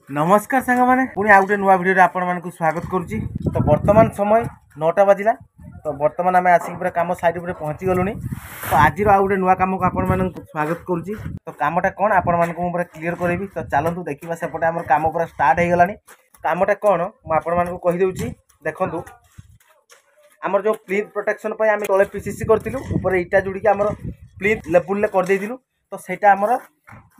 नमस्कार सांग मैंने पुणी आउ गए नुआ भिडियो आपण मानक स्वागत करुच्ची। तो वर्तमान समय 9टा बाजिला। तो वर्तमान आम आसिक पूरा कम साइड पर पहुँची गलुनी। तो आज आउ गए नुआ कम को आपण मानक स्वागत करुच्ची। तो कामटा कौन आपण मानक पूरा क्लीयर करेबी। तो चलतु देखा सेपटे आम कम पूरा स्टार्ट हो गलानी। कामटा कौन मुझे मानक कहीदे देखु आमर जो प्लिंथ प्रोटेक्शन आम तले पीसीसी करूँ ऊपर इटा जोड़ी आम प्लिंथ लेवल करदेलु। तो सहीटा आमर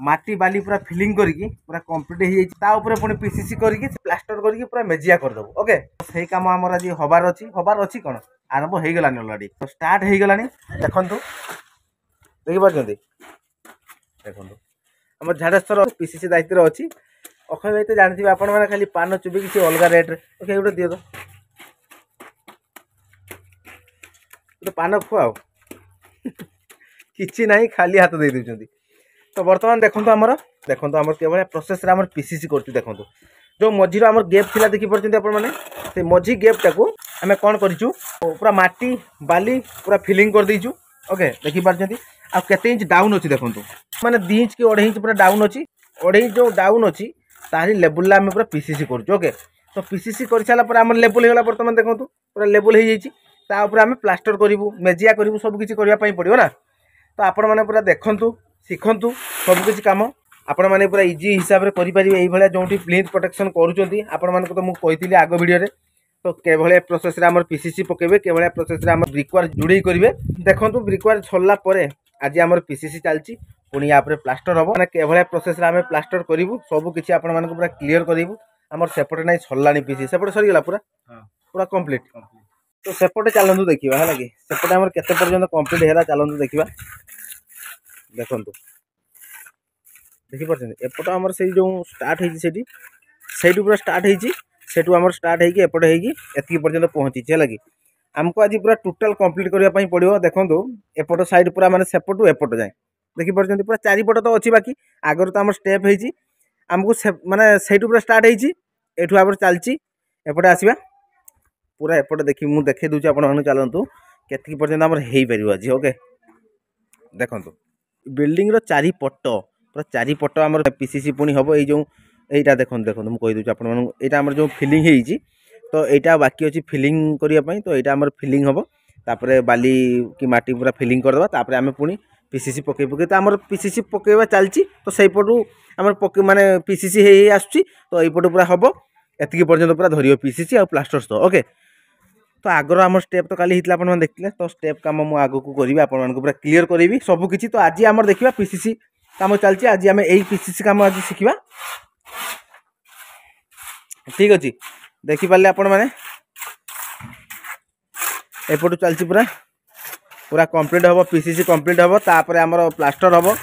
माटी बाली पूरा फिलिंग करके पूरा कंप्लीट हो पुणी पीसीसी करके प्लास्टर करके पूरा मेजिया करदेबू। ओके सही काम आमर आज हबार अच्छी कौन आरंभ हो गलानी अलरेडी। तो स्टार्ट हो गलानी देखु देखिपार देखु आम झाड़ेश्वर पीसीसी दायित्व अच्छी। अक्षय भाई तो जानते आपण मैंने खाली पान चुबी किसी अलग रेट्रे ओके गोटे दिए तो पान खुआ किसी ना खाली हाथ दे देते। तो बर्तमान देखो आमर के प्रोसेस पीसीसी कर देखो जो मझीर आम गैप थी देखिपार आपने से मझी गैपटा को आम कौन करूँ पूरा माटी बाली पूरा फिलिंग कर देचु। ओके देखिपार आते इंच डाउन अच्छी देखो माने 2 इंच कि 2.5 इंच पूरा डाउन अच्छी 2.5 जो डाउन अच्छी तारी लेवल आम पूरा पीसीसी करूँ। ओके तो पीसीसी कर सारापर आम लेवल होगा बर्तमान देखो पूरा लेवल हो जाए आम प्लास्टर करूँ मेजिया करूँ सबकि करने पड़ो ना। तो आपण मैंने पूरा देखु शिखु सबकि कम आपण मैंने पूरा इजी हिसाब से करेंगे ये जो प्लिंथ प्रोटेक्शन करूँ तो मुझे आग भिडियो तो के प्रोसेस आम पीसीसी पकेबे के प्रोसेस आम ब्रिकवार जोड़े करेंगे देखो ब्रिकवार छल्ला आज आम पीसीसी चलती पुणी या प्लास्टर हम मैंने के प्रोसेस आम प्लास्टर करूँ सबकि आपण मानक पूरा क्लीयर करूँ। आम सेपटे ना सरलानी पीसी सेपटे सरीगला पूरा पूरा कंप्लीट। तो सेपटे चलतु देखा है कि सेपटे आम केते पर्यंत कंप्लीट है चलतु देखा देखु देखिपार एपट आमर से जो स्टार्ट होती पूरा स्टार्ट होटू आम स्टार्ट होती पर्यंत पहुँची है कि आमको आज पूरा टोटाल कंप्लीट करने पड़ो। देखो एपट साइड पूरा माने सेपटू एपट जाए देखिपार पूरा चारिपट तो अच्छी बाकी आगर तो आम स्टेप होमको माने से पूरा स्टार्ट होठू आप चलती एपटे आसवा पूरा एपट देखी मुझे देखे दूसरी आप चलतु के पर्यंत आम हो पार आज। ओके देखो बिल्डिंग रो चारिपट पूरा चारिपट आम पीसीसी पुणी हम ये देखो देखो मुझे कहीदे आपटा आम जो फिलिंग होती तो यहाँ बाकी अच्छी फिलिंग करने तो यहाँ आम फिलिंग हम तापर बाली कि माटी पूरा फिलिंग करदे तापर आम पुणी पीसीसी पकई तो आम पीसीसी पकईवा चलती तो सहीपटू आम माने पीसीसी आसुची तो यपटू पूरा हम एतिकी पर्यंत पूरा धरियो पीसीसी आ प्लास्टर तो। ओके तो आगर आम स्टेप तो काली होता आपने देखते तो स्टेप कम मुझे आग को करी आपको पूरा क्लीयर करी सबकि। तो आज आम देखा पीसीसी कम चलती आज आम यही पीसीसी कम आज शिखा ठीक अच्छे देखिपारे आपण मैंने एपटू चलती पूरा पूरा कंप्लीट हम पीसीसी कंप्लीट हम तापर आमर प्लास्टर हम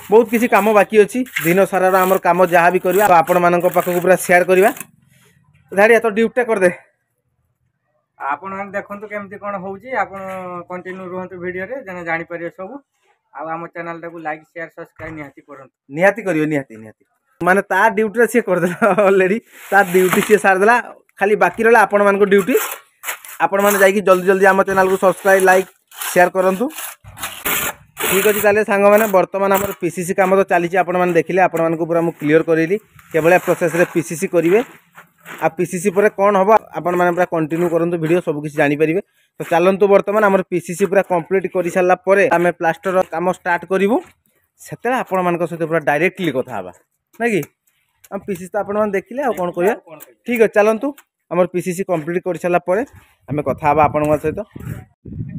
बहुत किसी काम बाकी अच्छी दिन सारा आमर काम जहाँ भी करवा तो आपण मान पाखक पूरा शेयर करवा धाड़ी तो ड्यूटी करदे आपण देखु केमती कौन हो कंटिन्यू रुहतु वीडियो रे जने जानि परियो सब आम चैनल टाको लाइक शेयर सब्सक्राइब निहाती करियो निहाती माने ता ड्यूटी रे से कर देला ऑलरेडी ता ड्यूटी से सार देला खाली बाकी रहला आपण मान को ड्यूटी आपण माने जाई कि जल्दी जल्दी आम चैनल को सब्सक्राइब लाइक शेयर करंतु ठीक अच्छे। ताले सांग मैंने बर्तमान आम पीसीसी काम तो चली आपण मैंने देखिले आपण मान को पूरा मु क्लियर करेली के प्रोसेस रे पीसीसी करेंगे आ पीसीसी पर कौन हम आपण मैंने पूरा कंटिन्यू करंतु वीडियो सब किसी जानि परिबे। तो चलतु बर्तमान आम पीसीसी पूरा कंप्लीट कर सारा पर आम प्लास्टर काम स्टार्ट करूँ से आपण मान सहित पूरा डायरेक्टली कथा हवा ना कि आम पीसीसी तो आपण मैंने देखिले आ कौन करिया ठीक अच्छे। चलतु आम पीसीसी कंप्लीट कर सारा पर आम कथा हवा आपण सहित।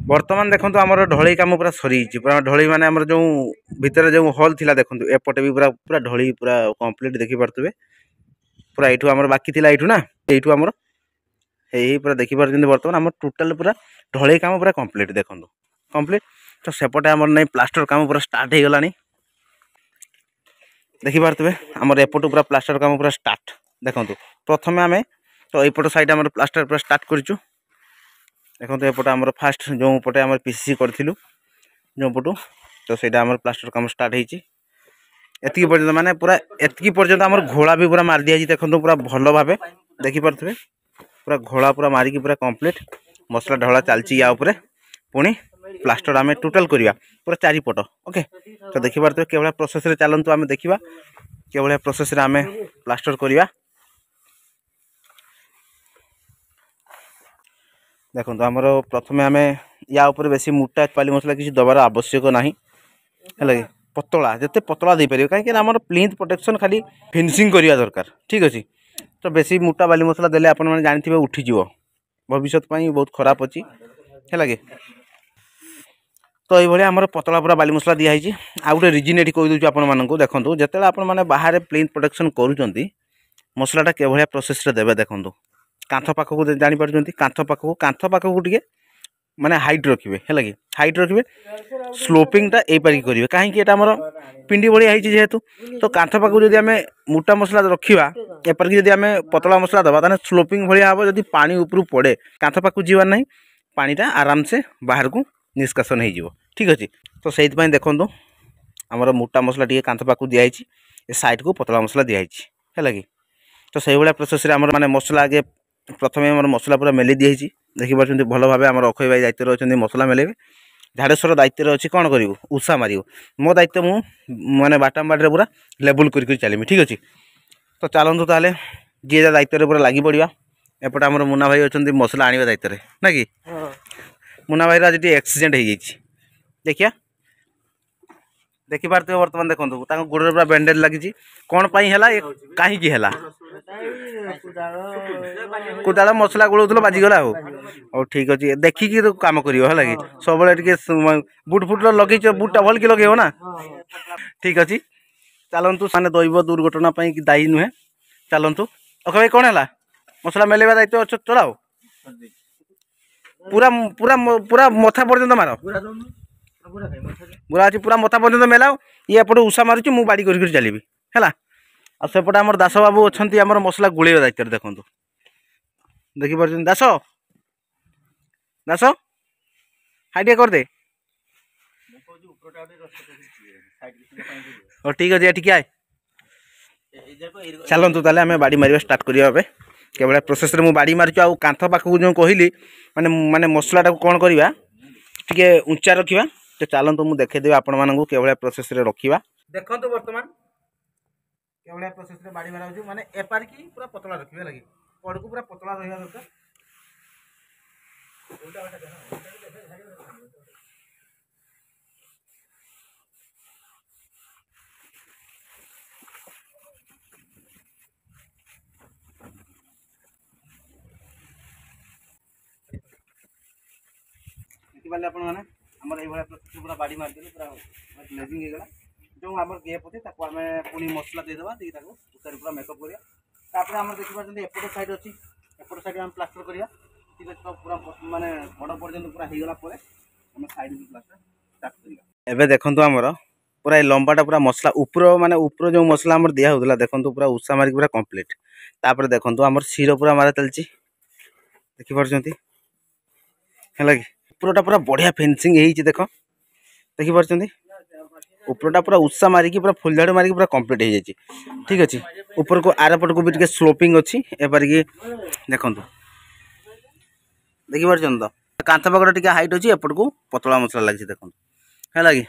बर्तमान देखो आम ढलई कम पूरा सरी पूरा ढलई माने आम जो भितर जो हल थिला देखो एपटे भी पूरा पूरा ढलई पूरा कंप्लीट देखि पारथुबे पूरा एठू आम बाकी थिला एठू ना एठू आम पूरा देखिपार बर्तमान आम टोटाल पूरा ढलई काम पूरा कंप्लीट देखो कंप्लीट। तो सेपटे आम नहीं प्लास्टर काम पूरा स्टार्ट हो गलानी देखिपारे आम एपटू पूरा प्लास्टर काम पूरा स्टार्ट देखो प्रथम आम तो यपट साइड आम प्लास्टर पूरा स्टार्ट करूँ देखो एपटे आम फास्ट जो पटे आम पीसीसी करूँ जो पटू तो सहीटा आम प्लास्टर काम स्टार्ट होती एतिकी पर्यंत माने पूरा एतिकी पर्यंत आम घोड़ा भी पूरा मार दिया देखो पूरा भल भाव देखिपारे पूरा घोड़ा पूरा मारिकी पूरा कंप्लीट मसला ढला चलती या पुणी प्लास्टर आम टोटाल करवा पूरा चारिपट। ओके तो देखिपारे के प्रोसेस चलतु आम देखा के भाया प्रोसेस आम प्लास्टर करवा देखो आमर प्रथम आम या ऊपर बेसी मोटा बाली मसला किसी दबार आवश्यक ना है पतला जिते पतला दे पारे कहीं आम प्लिंथ प्रोटेक्शन खाली फिनिशिंग करवा दरकार ठीक अच्छे तो बेसी मोटा बाली मसला देले आपण मैंने जानते उठीज भविष्य बहुत खराब अच्छी है तो ये आम पतला पूरा बाली मसला दिखाई आउ गोटे रिजिन ये कहीदे आपको देखो जिते आपने बाहर प्लिंथ प्रोटेक्शन करुँच मसलाटा के भाया प्रोसेस देवे देखो कांथ पाखक जापर कांथ पाखक टे माने हाइट रखिए है कि हाइट रखिए स्लोपिंगटा यही करेंगे कहीं आम पिंडी भाई जेहेतु तो कांथ पाखक जब आम मोटा मसला रखा एपरिक जब आम पतला मसला दबा ताने स्लोपिंग भाई हम जब पानी ऊपर पड़े कांथ पाखक जीवार ना पानीटा आराम से बाहर को निष्कासन हो ठीक अच्छे तो से देखो आमर मोटा मसला टी कांथ पाखक दिखाई ए साइड को पतला मसला दिखाई है कि तो से भाया प्रोसेस आम माने मसला आगे प्रथम आम मसला पूरा मेली दिखाई देखिए भल भाव आम अक्षय भाई दायित्व अच्छे मसला मेलेबे झाड़ेश्वर दायित्व अच्छी कौन कर उषा मार मो दायित्व मु माने बाटाम बाटे पूरा लेवल कर चलमी ठीक अच्छे तो चलतु ताले जी दायित्व पूरा लगी पड़ा एपटे आम मुना भाई अच्छा मसला आने दायित्व ना कि मुना भाई आज एक्सीडेंट हो जाइए देखिया देखिपारे बर्तमान देखो गोड़ पूरा बैंडेज लगी कौन है कहीं कुदाल मसला गोलाउल बाजिगला हो ठीक अच्छे देखिकी तो कम कर कि सब बुट फुट लगे बुटा भल कि लगे ना ठीक अच्छे चलतु माने दैव दुर्घटना दायी नुहे चलतु ओके भाई कौन है मसला मेलेवा दायित्व चलाओ पूरा पूरा पूरा मथा पर्यंत मार बुरा अच्छी पूरा मथा पर्यंत मेलाओ ये एपटे उषा मारुची मु बाड़ी कर चलि है आ सेपटे आम दास बाबू अच्छा आम मसला गोल दायित्व देखो देखिए दास दास हाइडिया करदे ठीक अच्छे ठीक आए चलतु ताले आम बाड़ी मार स्टार्ट करा के भाया प्रोसेस मु बाड़ी मारी आ कांथ पाखक जो कहली माने माने मसलाटा कौन करवा टे ऊंचा रखा तो चलतु मुझे देखदेवी आपण मानक के भाया प्रोसेस रखा देखो बर्तमान के भाया प्रोसेस बाड़ी मारा माने एपारिकी पूरा पतला रखिए लगे पड़ को पूरा पतला रहा दरकार देखिपारे आपण मैंने आमर ये पूरा बाड़ी मारिदेलु पूरा ग्लेजिंग होगा जो आम गैप अच्छे आम पुणी मसला देदेबा उतार पूरा मेकअप करा आम देखिए एपट साइड अच्छी एपट साइड आम प्लास्टर करा ठीक अच्छे तो पूरा माने बड़ पर्यटन पूरा होगला आम साइड प्लास्टर स्टार्ट करा एबे देखंतु आमर पूरा लंबाटा पूरा मसला ऊपर माने ऊपर जो मसला आम दिया होता देखो पूरा उषा मारिक पूरा कंप्लीट तापर देखो आम शिर पूरा मारा चलती देखिपार है कि ऊपरटा पूरा बढ़िया फेंसिंग हो देख देखिपार ऊपरटा पूरा उषा मारिकी पूरा फुल झाड़ मारिकी पूरा कंप्लीट हो जाए ठीक अच्छे ऊपर को आर पट को भी टे स्लोपिंग अच्छी एपारिकी देखो देखिपार तो कांथ पाखट टे हाइट अच्छी एपट को पतला मसला लगी देखो है कि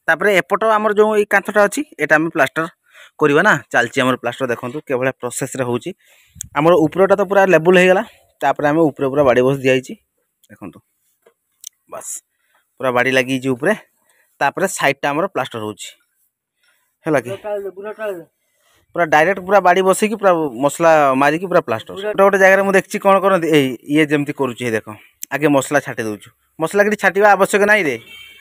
तापर एपट आमर जो ये कांथटा अच्छी एटा आम प्लास्टर करवा ना चलती आम प्लास्टर देखो के भाया प्रोसेस होमर ऊपरटा तो पूरा लेवल होगला तापर आम ऊपर पूरा बाड़ी बस दिखाई देखो बस पूरा बाड़ी लगी ऊपर तापर साइडटा आमर प्लास्टर है कि पूरा डायरेक्ट पूरा बाड़ी बसैकी पूरा मसला मारिकी पूरा प्लास्टर गोटे गोटे जगह मुझे देखी कौन करते ये जमी करुचे देख आगे मसला छाटी दूँ मसला कि छाटा आवश्यक ना रे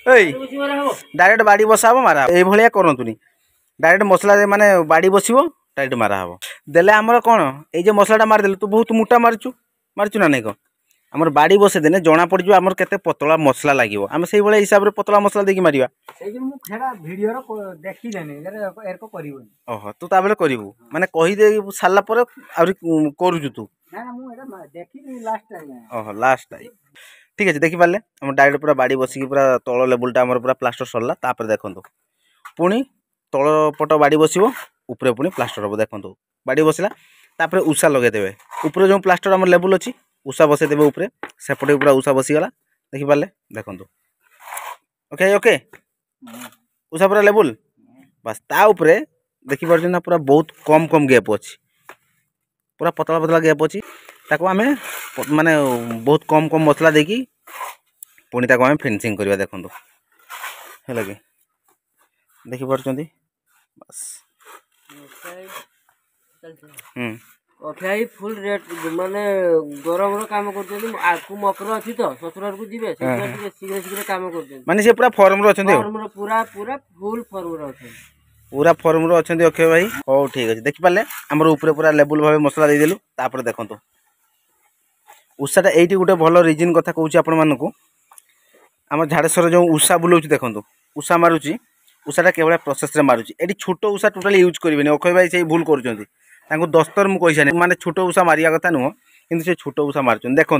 डायरेक्ट बाड़ी बसा हम मारा ये भाया करतुनि डायरेक्ट मसला माने बाड़ी बस डायरेक्ट मारा हम देले आमर कौन ये मसलाटा मारिदेलु तू बहुत मोटा मारिचु ना नहीं कौन आमर बाड़ी बसे देने जना पड़ आमर केते पतला मसला लगे आम से हिसाब से पतला मसला देकी मारिबा ओहो तू ताबले करिवु माने कहि दे सारला पर आउरी करूछु तू ओहो लास्ट टाइम ठीक है देखी पारे हम डायरेक्ट पूरा बाड़ी बसिकी पूरा तल लेवलटा आमर पूरा प्लास्टर सरला तापर देखंतु पुणी तल पट बाड़ी बसिबो ऊपर पुणी प्लास्टर हम देखंतु बाड़ी बसला तापर उषा लगे देबे ऊपर जो प्लास्टर आमर लेवल अछि उषा बसई देवे ऊपर सेपटे पूरा उषा बसीगला देखिपारे देखो ओके ओके उषा पूरा लेवल बस ता ऊपर देखि पारछन ना पूरा बहुत कम कम गैप अछि पूरा पतला पतला गैप अछि ताको आमे माने बहुत कम कम मसला देकी पुणी ताको आमे फिनिशिंग करबा देखंतु हैला कि देखि पारछन बस अफाई फुल रेट माने गरम रो काम करछन आकु मकर अछि तो ससुरार को जिवे से शीघ्र शीघ्र काम करछन माने से पूरा फॉर्म रो अछन फॉर्म रो पूरा पूरा फुल फॉर्म रो अछन पूरा फॉर्म रो अछन अक्षय भाई हो ठीक अछि देखि पाले हमर ऊपर पूरा लेवल भाबे मसला दे देलु तापर देखंतु उषाटा एइटी गुटे भलो रीजन कथा कहूची आपण मानकू आम झाड़ेश्वर जो उषा बुलाऊँ देखो उषा मारुची उषाटा केवल प्रोसेस रे मारुची एटी छोट उषा टोटाली यूज करेंगे अक्षय भाई से भूल कर दस्तर मुझे माने छोट उषा मारिया कथा नुह कि से छोट उषा मार्च देखो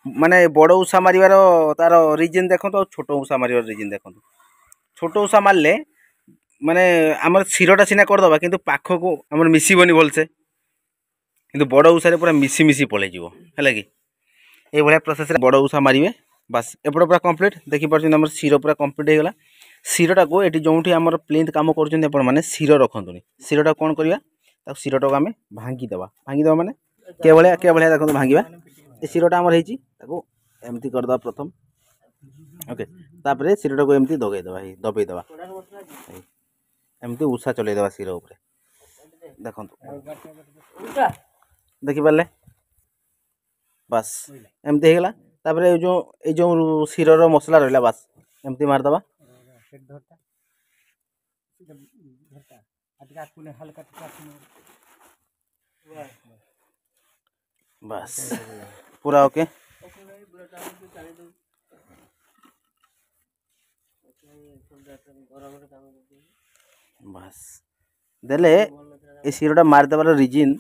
माने बड़ उषा मारिवार तार रिजन देखो छोट उषा मारिवार रिजन देखो छोट उषा मारे माने आम शिरटा सीना करदे कि पाखक आम मिसबनी भलसे कि बड़ उषारे पूरा मिसी मिसी पलैज है कि ये प्रोसेस बड़ उषा मारे बास एपटे पूरा कंप्लीट देखि पार्छ शिर पूरा कंप्लीट हो गला शिरटा को ये जो आम प्लिंथ काम कर शिर रखुनी शिरटा कौन करवा शिरटा को आम भांगीदे माने के भाया देखो भांगा ये शिरटा आमर होमती करदे प्रथम ओके तापर शिरटा को एमती दबेदेवा एमती उषा चलईदेवा शिर उपर देखो देखिपारे बास एमती होगला तापर जो शिरर मसला रहा बास एमती मारदबा बास पूरा ओके बास देले ए शिरटा मारदेवार रिजिन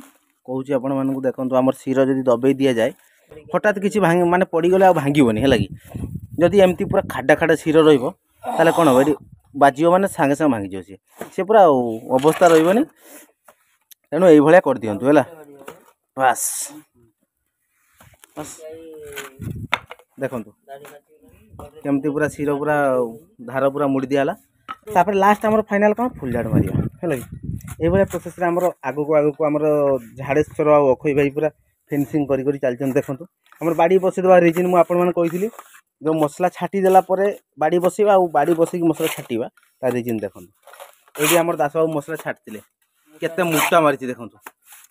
कहूँ आपण मानक देखो आम शिर जब दबे दि जाए हठात किसी भांग माने पड़गले भांगनी है कि जदि एमती पूरा खाडा खाडा शिर रहा कौन हम ये बाजिव मैंने सांगे सांगे भांगी सी सी पूरा अवस्था रही तेणु ये कर दिंतु है बास बास देखु केमती पूरा शिर पूरा धार पूरा मुड़ी दिगला तापर लास्ट आम फाइनाल कौन फुल झाड़ मारिया है कि ये प्रोसेस आगू आगू आम झाड़ेश्वर और अक्षय भाई पूरा फिनिशिंग करी चलते देखो आम बाड़ी बसईदेवा रिजन मुझे जो मसला छाटीदेला बाड़ी बसवा बाड़ी बसई मसला छाटा तार रिजन देखो ये आम दास बाबू मसला छाटते केते मुटा मारी देखो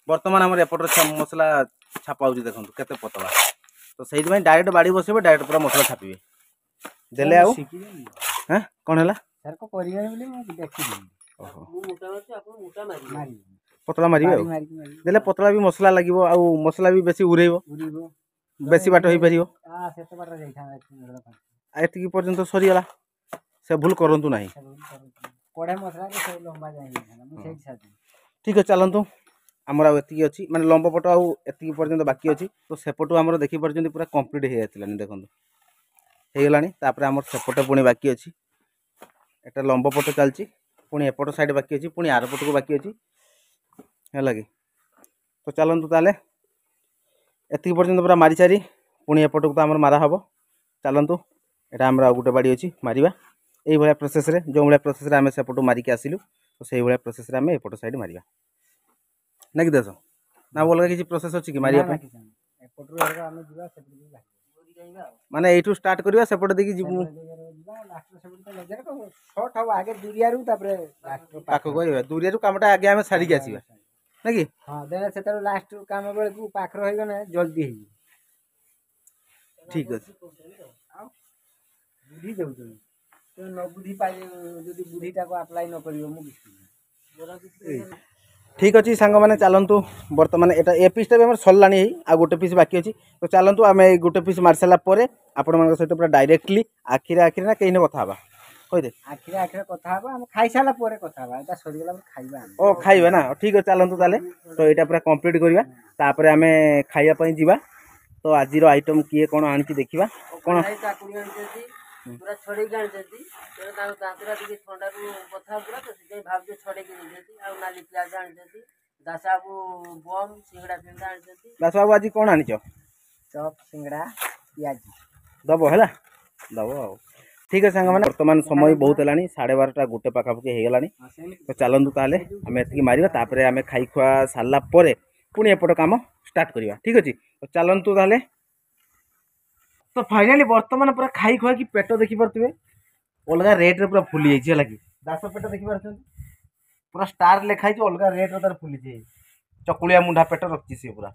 बर्तमान आम एपटर मसला छापा देखो केते पतला तो सही डायरेक्ट बाड़ी बसवे डायरेक्ट पूरा मसला छापे देले आउ हाँ कौन है पतला मारे देले पतला भी मसला लगे आउ मसला भी बेसी उड़ेब बेसी बाट हो पार एति पर्यंत सरीगला से भूल करूँ ना ठीक है चलतु आमर आती अच्छी माने लंब पट आती पर्यंत बाकी अच्छी तो सेपटू आम देखी पार्टी पूरा कंप्लीट हो जाता देखो होगला आम सेपटे पुणी बाकी अच्छी एटा लंब पट चलती पुणी एपट साइड बाकी अच्छी पुणी आर पट को बाकी अच्छी है कि तो चलतु ताले एति पर्यंत पूरा मारी सारी पुणी एपट को तो आम मारा हम चलतु यहाँ आम गोटे बाड़ी अच्छी मारिबा यही भाया प्रोसेस रे जो भाया प्रोसेस रे आम सेपटू मारिक आसिलु तो सही भाया प्रोसेस रे आम एपट साइड मारिबा ना कि देश ना अलग किसी प्रोसेस अच्छी कि मारिया माने एठू स्टार्ट करबा सेपट देखि जीवु शॉर्ट हो आगे दुरियारू तापरे पाखो करबा दुरियारू कामटा आगे आमे सारी के आसीबा ना कि हां देना सेतर लास्ट काम बेले को पाखर होई गने जल्दी हे ठीक अछि बुद्धि देउ तो न बुद्धि पाई जदी बुद्धिटा को अप्लाई न करियो मु ठीक अच्छे सांग मैंने चलतु बर्तमान यहाँ ए पीसटा भी सरला आ गोटे पीस बाकी अच्छी तो चलतु आम गोटे पीस मार सारापर आपण मान सहित पूरा डायरेक्टली आखिरे आखिरे ना कहीं कथा कहदे आखिरे आखिरे कथा हम खाई सारा पर कथा एटा सरीगला खाइबा ओ खाइबा ना ठीक है चलतु ताले तो यहाँ पूरा कंप्लीट करवा तापर आम खाइबा जीवा तो आज आइटम किए कौन आनी देखा कौन पूरा छड़े गान जदी तेरे तार दांतरा दिके ठंडा रु कथा पूरा तो से भाव जे छड़े के जदी आ नाली प्याज आन जदी दासाबू बम सिंगड़ा पिंडा आन जदी दासाबू आज कौन आनी चॉप सिंगड़ा प्याज दबो है दबो ठीक है सांग मैंने बर्तमान समय बहुत है 12:30 गोटे पाखापाखि हो गलानी तो चलतु ताले आम एति मारिबा तापरे आम खाई खुआ सारा पर पुणी एपट काम स्टार्ट करवा ठीक अच्छे तो चलतु ताले तो फाइनाली बर्तमान पूरा खाई खुआ कि पेट देखिपे अलग रेट रे पूरा फुली जाइए कि दास पेट देखिपे पूरा स्टार लिखाई अलग रेट रे तार फुली जाए चकुलिया मुंडा पेट रखी सी पूरा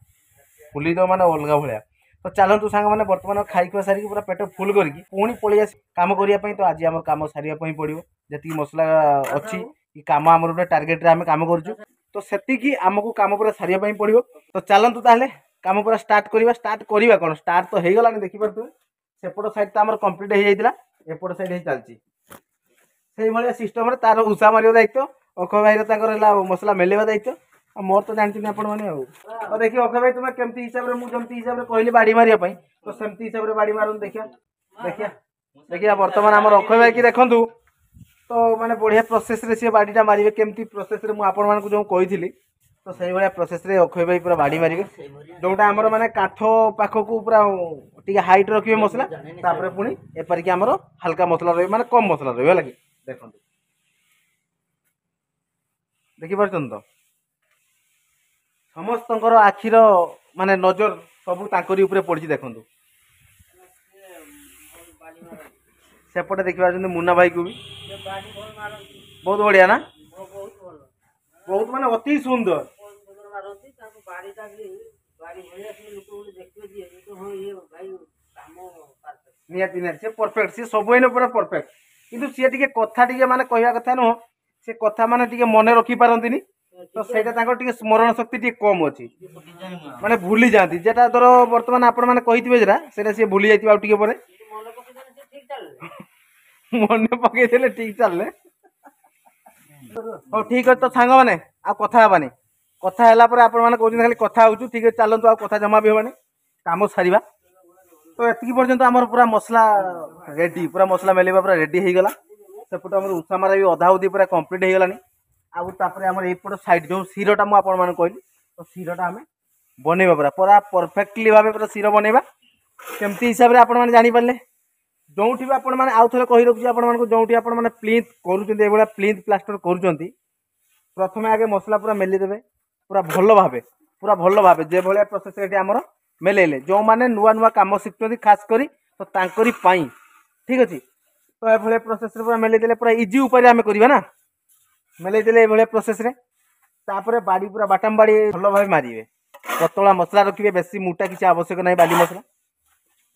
फुली दो माने अलग भाया तो चलतु सांग मैंने बर्तमान खाई खुआ सारिकी पूरा पेट फुल करके पुणी पलि आस कम करने तो आज आम कम सारे पड़ो जी मसला अच्छी कि कम आम गोटे टार्गेट रे आम कम करूँ तो सेतिकी आमको कम पूरा सारे पड़ो तो चलतु ताले कम पूरा स्टार्ट करवा कौन स्टार्ट तो हो गला देखिपे सेपट साइड तो आम कम्प्लीट हो जाता एपट साइड ही चलती से भाया सिस्टम तार उषा मार दायित्व अक्षय भाई मसला मेलेवा दायित्व मोर तो जानते आप देखिए अक्षय भाई तुम्हें केमती हिसाब से मुझे हिसाब से कहली बाड़ी मारे तो सेमती हिसाब से बाड़ी मारूँ देखिया देखिया देखिया बर्तमान आम अक्षय भाई की देखूँ तो माने बढ़िया प्रोसेस रे सी बाड़ीटा मारे केमती प्रोसेस रे मुझे आपको जो कही तो सही भाया प्रोसेस रे अक्षय भाई पूरा बाड़ी मारे जोटा आमर माने काठ पाखक पूरा टी हाइट रखिए मसला तापर पुणी एपरिक आमर हल्का मसला रही माने कम मसला रही है देखो देखिपार तो समस्त आखिर माने नजर सब तांकरी उपरे पड़ी देखो सेपटे देखिए मुन्ना भाई को भी बहुत बढ़िया ना बहुत माने अति सुंदर निहाती निहाती से परफेक्ट सी सब पूरा परफेक्ट किंतु सी टे कथा टे माने कहवा कथा नुह से कथा माने टे मन रखी पारंतिनी तो से स्मरण शक्ति टे कम अच्छी माने भूली जाती जेटा धर बर्तमान आपण मैंने कही जरा सी भूली जाए मन पकई ठीक चलने हाँ ठीक अच्छे तो सांग मैंने आ कथा हेबानी कथा है आपण मैंने कहते खाली कथा हो ठीक है चलतु आ कथा जमा भी हेबानी काम सारिबा तो एतिकी पर्यंत आमर पूरा मसला रेडी पूरा मसला मेलेबा पूरा रेडी हो गला सेपटे आम उषा मारा भी अधा उदी पूरा कंप्लीट हो गलानी आम एपट साइड जो शिरटा मुझे कहली तो शिरटा आम बनइबा पूरा पूरा परफेक्टली भाव पूरा शिर बनइबा केमती हिसाब से आपण जापारे जो भी आपण मैंने आउ थे कही रखी आपको जो आपने प्लिंथ कर प्लिंथ प्लास्टर कर प्रथम आगे मसला पूरा मेलीदेवे पूरा भल भाव जो भाया प्रोसेस आमर मेलेले जो मैंने नुआ नुआ कम शिखुं खास करी तो तांकरी पाई ठीक अच्छे तो ये प्रोसेस पूरा मेलेदेले पूरा इजी उपर आम करवा ना मेलेदेले ये प्रोसेस तापर बाड़ी पूरा बाटाम बाड़ी भल भाव मारे पतला मसला रखिए बेसी मोटा किसी आवश्यक नहीं बाली मसला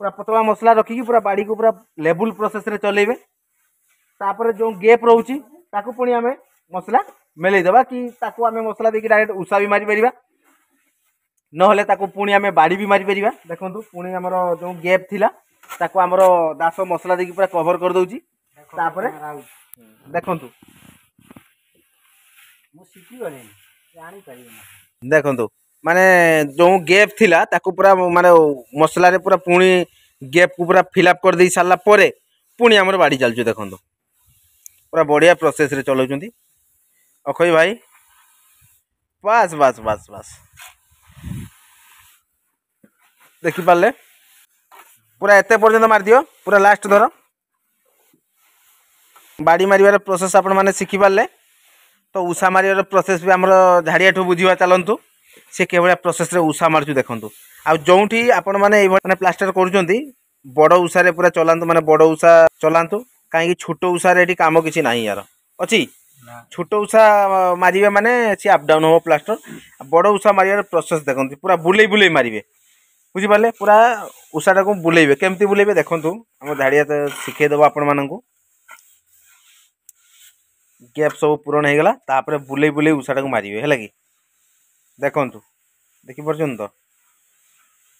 पूरा पतला मसला रखिकी पूरा बाड़ी को पूरा लेवल प्रोसेस रे चलेबे तापर जो गैप रोची ताकू पुणी आमे मसला मेलेदेबा कि ताकू आमे मसला देकी डायरेक्ट उषा भी मारी परिबा नहले ताकू पुणी आमे बाड़ी भी मारी परिबा देखंतु पुणी हमर जो गैप थिला ताकू हमर दास मसला देकी पूरा कवर कर दउची तापर देखंतु मु सिखी गले जानि परिबे देखंतु माने जो गैप थिला ताकू पूरा माने मसला रे पूरा पुणी गैप को पूरा फिलअप कर दे सारा पर पुणी आमर बाड़ी चलछु देखंतु पूरा बढ़िया प्रोसेस रे चलाउछंती अखय भाई बस बस बस बस देखि पाले पूरा एते पर्यंत मार दियो पूरा लास्ट धर बाड़ी मारिवार प्रोसेस आपण माने शिखि पाले तो उषा मारिवार प्रोसेस भी हमर झाड़ियाठू बुझिवा चलंतु से केवल प्रोसेस रे उषा मारछु देखंतु आ जोंठी आपण माने माने प्लास्टर करूछंती बड़ उषा रे पूरा चलांतु माने बड़ उषा चलांतु काहे छोट उषा रे एठी काम किछि नाही यार अछि छोट उषा मारिबे माने सी अप डाउन हो प्लास्टर बड़ उषा मारिवार प्रोसेस देखंतु पूरा बुलेई बुलेई मारिबे बुझि पाले पूरा उषाटा को बुलेइबे केमती बुलेइबे देखंतु हम झाड़िया तो शिखे देबो आपण माननकु गैप सब पूरण हो गला तापर बुलेई बुलेई उषाटा को मारिबे हैला कि देखंतु देखि परछन तो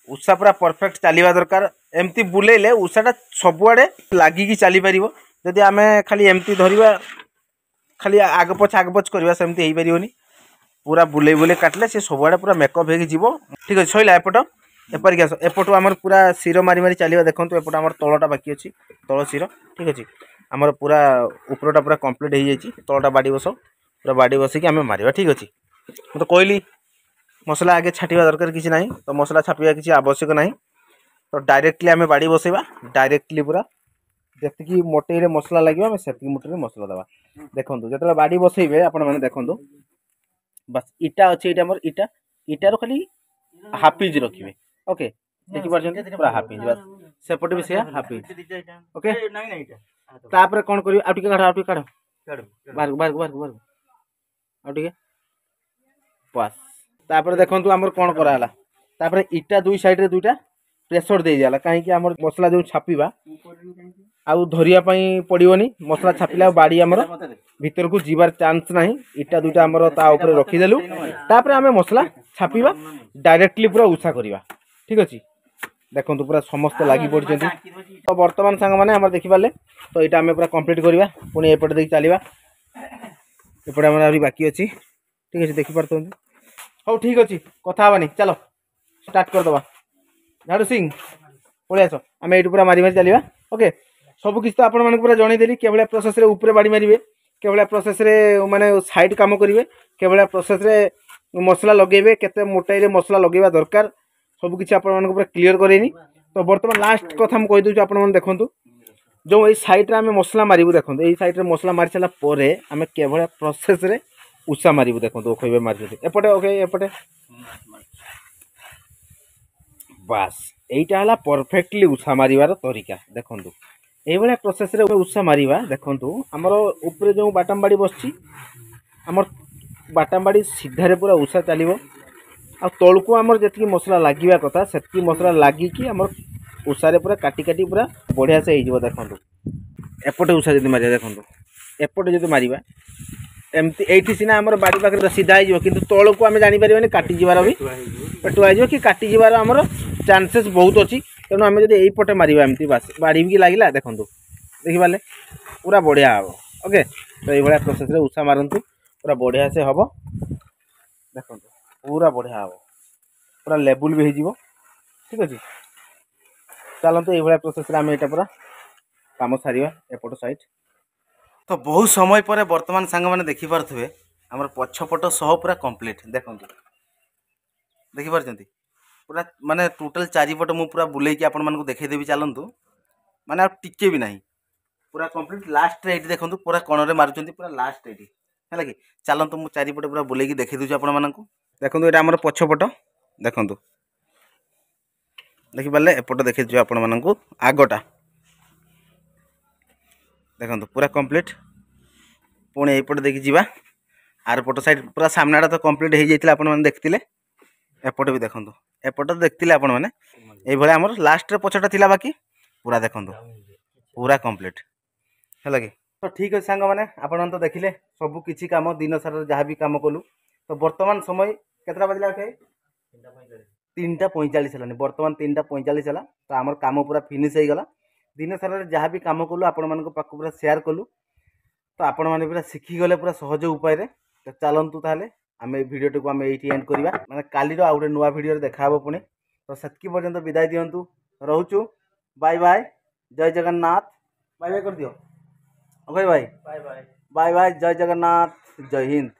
उषा पूरा परफेक्ट चलवा दरकार एमती बुलेले उषाटा सबुआड़े लागिकी चली पारिबो जदि आमे खाली एमती धरिबा खाली आगपछ करवा सेमती हो पारिबोनी पूरा बुलेई बुलेई काटले से सबुआड़े पूरा मेकअप हो जीवो ठीक है सइला एपट एपरिक आस एपटू आमर पूरा शिर मारी मारी चलवा देखो एपट आमर तलटा बाकी अच्छी तल शिर ठीक अच्छे आमर पूरा उपरटा पूरा कंप्लीट हो जाइए तलटा बाड़ी बस पूरा बाड़ी बसिकी आम मारिबा ठीक अच्छे मैं तो कहली मसला आगे छाटिया दरकार किसी ना तो मसला छापिया किसी आवश्यक ना तो डायरेक्टली आम बाड़ी बसैबा डायरेक्टली पूरा ଯେତିକି ମୋଟେଇରେ ମସଲା ଲାଗିବ ଆମେ ସେତିକି ମୋଟେଇରେ ମସଲା ଦେବା। ଦେଖନ୍ତୁ ଯେତେବେଳେ ବାଡ଼ି ବସେଇବେ ଆପଣମାନେ ଦେଖନ୍ତୁ ବାସ୍ ଇଟା ଅଛି, ଏଇଟା ଆମର ଇଟା, ଇଟାରୁ ଖାଲି ହାଫ୍ ଇଞ୍ଚ ରଖିବେ। ଓକେ, ଦେଖିପାରୁଛନ୍ତି ପୁରା ହାଫ୍ ଇଞ୍ଚ, ବାସ୍ ସେପଟେ ବି ସେୟା ହାଫ୍ ଇଞ୍ଚ। ଓକେ, ତାପରେ କ'ଣ କରିବେ, ଆଉ ଟିକେ କାଢ଼, ଆଉ ଟିକେ କାଢ଼, ବାହାରକୁ ବାହାରକୁ ବାହାରକୁ ବାହାରକୁ, ଆଉ ଟିକେ ବାସ୍। ତାପରେ ଦେଖନ୍ତୁ ଆମର କ'ଣ କରାହେଲା, ତାପରେ ଇଟା ଦୁଇ ସାଇଡ଼ରେ ଦୁଇଟା ପ୍ରେସର ଦେଇଦିଆଲା, କାହିଁକି ଆମର ମସଲା ଯେଉଁ ଛାପିବା ଆଉ ଧରିବା ପାଇଁ ପଡ଼ିବନି। ମସଲା ଛାପିଲେ ଆଉ ବାଡ଼ି ଆମର ଭିତରକୁ ଯିବାର ଚାନ୍ସ ନାହିଁ। ଇଟା ଦୁଇଟା ଆମର ତା ଉପରେ ରଖିଦେଲୁ, ତାପରେ ଆମେ ମସଲା ଛାପିବା ଡାଇରେକ୍ଟଲି ପୁରା ଉଷା କରିବା। ଠିକ୍ ଅଛି, ଦେଖନ୍ତୁ ପୁରା ସମସ୍ତେ ଲାଗି ପଡ଼ିଛନ୍ତି। ତ ବର୍ତ୍ତମାନ ସାଙ୍ଗମାନେ ଆମର ଦେଖିପାରିଲେ, ତ ଏଇଟା ଆମେ ପୁରା କମ୍ପ୍ଲିଟ୍ କରିବା, ପୁଣି ଏପଟେ ଦେଇକି ଚାଲିବା। ଏପଟେ ଆମର ଆହୁରି ବାକି ଅଛି। ଠିକ୍ ଅଛି, ଦେଖିପାରୁଛନ୍ତି। ହଉ ଠିକ୍ ଅଛି, କଥା ହେବାନି, ଚାଲ ଷ୍ଟାର୍ଟ କରିଦେବା। ଝାଡ଼ୁ ସିଂ ପଳେଇ ଆସ, ଆମେ ଏଇଠୁ ପୁରା ମାରି ମାରି ଚାଲିବା। ଓକେ, ସବୁ କିଛି ତ ଆପଣମାନଙ୍କୁ ପୁରା ଜଣେଇଦେଲି, କେଭଳିଆ ପ୍ରୋସେସ୍ରେ ଉପରେ ବାଡ଼ି ମାରିବେ, କେଭଳିଆ ପ୍ରୋସେସ୍ରେ ମାନେ ସାଇଡ଼୍ କାମ କରିବେ, କେଭଳିଆ ପ୍ରୋସେସ୍ରେ ମସଲା ଲଗେଇବେ, କେତେ ମୋଟାଇରେ ମସଲା ଲଗେଇବା ଦରକାର, ସବୁ କିଛି ଆପଣମାନଙ୍କୁ ପୁରା କ୍ଲିୟର କରେଇନି। ତ ବର୍ତ୍ତମାନ ଲାଷ୍ଟ କଥା ମୁଁ କହିଦେଉଛି, ଆପଣମାନେ ଦେଖନ୍ତୁ ଯେଉଁ ଏଇ ସାଇଡ଼୍ରେ ଆମେ ମସଲା ମାରିବୁ, ଦେଖନ୍ତୁ ଏଇ ସାଇଡ଼୍ରେ ମସଲା ମାରି ସାରିଲା ପରେ ଆମେ କେଭଳିଆ ପ୍ରୋସେସ୍ରେ ଉଷା ମାରିବୁ। ଦେଖନ୍ତୁ ଓଖେଇବେ ମାରିଛନ୍ତି ଏପଟେ, ଓକେ ଏପଟେ, ବାସ୍ এইটা ହେଲା ପରଫେକ୍ଟଲି ଉଷା ମାରିବାର ତରିକା। ଦେଖନ୍ତୁ এইଭଳିଆ ପ୍ରୋସେସ୍ରେ ଉଷା ମାରିବା। ଦେଖନ୍ତୁ ଆମର ଉପରେ ଯେଉଁ ବାଟାମ ବାଡ଼ି ବସିଛି, ଆମର ବାଟାମ ବାଡ଼ି ସିଧାରେ ପୁରା ଉଷା ଚାଲିବ, ଆଉ ତଳକୁ ଆମର ଯେତିକି ମସଲା ଲାଗିବା କଥା ସେତିକି ମସଲା ଲାଗିକି ଆମର ଉଷାରେ ପୁରା କାଟି କାଟି ପୁରା ବଢ଼ିଆ ସେ ହେଇଯିବ। ଦେଖନ୍ତୁ ଏପଟେ ଉଷା ଯଦି ମାରିବା, ଦେଖନ୍ତୁ ଏପଟେ ଯଦି ମାରିବା ଏମିତି, ଏଇଠି ସିନା ଆମର ବାଡ଼ି ପାଖରେ ସିଧା ହେଇଯିବ, କିନ୍ତୁ ତଳକୁ ଆମେ ଜାଣିପାରିବାନି, କାଟିଯିବାର ବି ପେଟୁଆ ହେଇଯିବ କି କାଟିଯିବାର ଆମର ଚାନ୍ସେସ୍ ବହୁତ ଅଛି। ତେଣୁ ଆମେ ଯଦି ଏଇପଟେ ମାରିବା ଏମିତି, ବାସ୍ ବାଡ଼ିକି ଲାଗିଲା, ଦେଖନ୍ତୁ ଦେଖିପାରିଲେ ପୁରା ବଢ଼ିଆ ହେବ। ଓକେ, ତ ଏଇଭଳିଆ ପ୍ରୋସେସ୍ରେ ଉଷା ମାରନ୍ତୁ, ପୁରା ବଢ଼ିଆ ସେ ହେବ। ଦେଖନ୍ତୁ ପୁରା ବଢ଼ିଆ ହେବ, ପୁରା ଲେବୁଲ୍ ବି ହେଇଯିବ। ଠିକ୍ ଅଛି, ଚାଲନ୍ତୁ ଏଇଭଳିଆ ପ୍ରୋସେସ୍ରେ ଆମେ ଏଇଟା ପୁରା କାମ ସାରିବା ଏପଟ ସାଇଡ଼୍। ତ ବହୁତ ସମୟ ପରେ ବର୍ତ୍ତମାନ ସାଙ୍ଗମାନେ ଦେଖିପାରୁଥିବେ ଆମର ପଛପଟ ସହ ପୁରା କମ୍ପ୍ଲିଟ୍। ଦେଖନ୍ତୁ ଦେଖିପାରୁଛନ୍ତି, ପୁରା ମାନେ ଟୋଟାଲ୍ ଚାରିପଟ ମୁଁ ପୁରା ବୁଲେଇକି ଆପଣମାନଙ୍କୁ ଦେଖେଇଦେବି। ଚାଲନ୍ତୁ, ମାନେ ଆଉ ଟିକେ ବି ନାହିଁ, ପୁରା କମ୍ପ୍ଲିଟ୍। ଲାଷ୍ଟରେ ଏଇଠି ଦେଖନ୍ତୁ ପୁରା କଣରେ ମାରୁଛନ୍ତି, ପୁରା ଲାଷ୍ଟ ଏଇଠି, ହେଲା କି। ଚାଲନ୍ତୁ ମୁଁ ଚାରିପଟେ ପୁରା ବୁଲେଇକି ଦେଖେଇ ଦେଉଛି ଆପଣମାନଙ୍କୁ। ଦେଖନ୍ତୁ ଏଇଟା ଆମର ପଛପଟ, ଦେଖନ୍ତୁ ଦେଖିପାରିଲେ, ଏପଟ ଦେଖେଇଦେଉଛି ଆପଣମାନଙ୍କୁ ଆଗଟା, ଦେଖନ୍ତୁ ପୁରା କମ୍ପ୍ଲିଟ୍। ପୁଣି ଏଇପଟେ ଦେଇକି ଯିବା, ଆରପଟ ସାଇଡ଼୍ ପୁରା ସାମ୍ନାଟା ତ କମ୍ପ୍ଲିଟ୍ ହେଇଯାଇଥିଲା, ଆପଣମାନେ ଦେଖିଥିଲେ। ଏପଟେ ବି ଦେଖନ୍ତୁ, ଏପଟେ ଦେଖିଥିଲେ ଆପଣମାନେ। এইଭଳିଆ ଆମର ଲାଷ୍ଟରେ ପଛଟା ଥିଲା ବାକି, ପୁରା ଦେଖନ୍ତୁ ପୁରା କମ୍ପ୍ଲିଟ୍, ହେଲା କି। ତ ଠିକ୍ ଅଛି ସାଙ୍ଗମାନେ, ଆପଣମାନେ ତ ଦେଖିଲେ ସବୁ କିଛି କାମ ଦିନ ସାରା ଯାହା ବି କାମ କଲୁ। ତ ବର୍ତ୍ତମାନ ସମୟ କେତେଟା ବାଜିଲା? ଓକେ, 3:45 ହେଲାନି, ବର୍ତ୍ତମାନ 3:45 ହେଲା। ତ ଆମର କାମ ପୁରା ଫିନିଶ୍ ହେଇଗଲା। ଦିନ ସାରାରେ ଯାହା ବି କାମ କଲୁ ଆପଣମାନଙ୍କ ପାଖକୁ ପୁରା ସେୟାର କଲୁ। ତ ଆପଣମାନେ ପୁରା ଶିଖିଗଲେ ପୁରା ସହଜ ଉପାୟରେ। ତ ଚାଲନ୍ତୁ ତାହେଲେ ଆମେ ଏଇ ଭିଡ଼ିଓଟିକୁ ଆମେ ଏଇଠି ଏଣ୍ଡ କରିବା, ମାନେ କାଲିର ଆଉ ଗୋଟେ ନୂଆ ଭିଡ଼ିଓରେ ଦେଖା ହେବ ପୁଣି। ତ ସେତିକି ପର୍ଯ୍ୟନ୍ତ ବିଦାୟ ଦିଅନ୍ତୁ, ରହୁଛୁ, ବାଏ ବାଏ, ଜୟ ଜଗନ୍ନାଥ, ବାଏ ବାଏ କରିଦିଅ। ଓକେ ଭାଇ, ବାଏ ବାଏ, ବାଏ ବାଏ, ଜୟ ଜଗନ୍ନାଥ, ଜୟ ହିନ୍ଦ।